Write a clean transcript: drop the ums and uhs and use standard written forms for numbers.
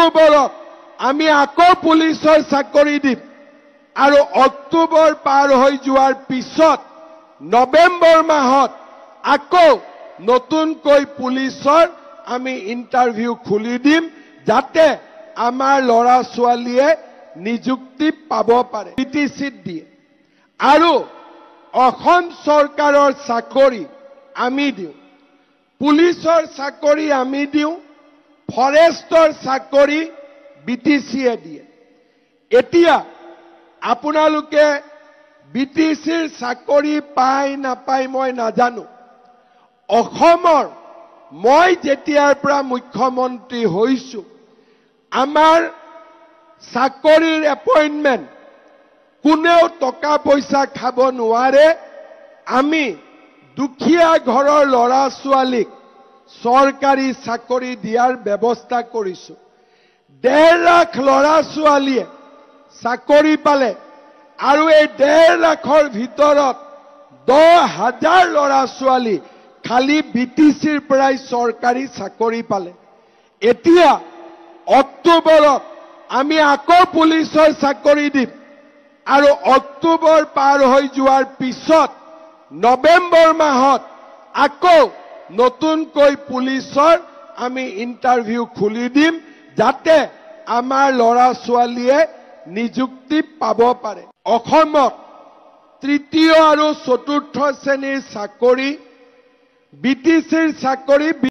অক্টোবৰত আমি আকৌ পুলিচৰ চাকৰি দিম আৰু অক্টোবৰ পাৰ হৈ যোৱাৰ পিছত নৱেম্বৰ মাহত আকৌ নতুনকৈ পুলিচৰ আমি ইন্টাৰভিউ খুলি দিম যাতে আমাৰ ল'ৰা ছোৱালীয়ে নিযুক্তি পাব পাৰে পিটিচিত দিয়ে আৰু অসম চৰকাৰৰ চাকৰি আমি দিওঁ পুলিচৰ চাকৰি আমি দিওঁ ফৰেষ্টৰ চাকৰি বিটিচিয়ে দিয়ে এতিয়া আপোনালোকে বিটিচিৰ চাকৰি পায় নাপায় মই নাজানো অসমৰ মই যেতিয়াৰ পৰা মুখ্যমন্ত্ৰী হৈছো আমাৰ চাকৰিৰ এপইন্টমেন্ট কোনেও টকা পইচা খাব নোৱাৰে আমি দুখীয়া ঘৰৰ ল'ৰা ছোৱালীক চৰকাৰী চাকৰি দিয়াৰ ব্যৱস্থা কৰিছো 1.5 লাখ ল'ৰা ছোৱালীয়ে চাকৰি পালে আৰু এই 1.5 লাখৰ ভিতৰত 10,000 ল'ৰা ছোৱালী খালি বিটিচিৰ পৰাই চৰকাৰী চাকৰি পালে এতিয়া অক্টোবৰত আমি আকৌ পুলিচৰ চাকৰি দিম আৰু অক্টোবৰ পাৰ হৈ যোৱাৰ পিছত নৱেম্বৰ মাহত আকৌ নতুনকৈ পুলিচৰ আমি ইন্টাৰভিউ খুলি দিম যাতে আমাৰ ল'ৰা ছোৱালীয়ে নিযুক্তি পাব পাৰে অসমত তৃতীয় আৰু চতুৰ্থ শ্ৰেণীৰ চাকৰি বিটিচিৰ চাকৰি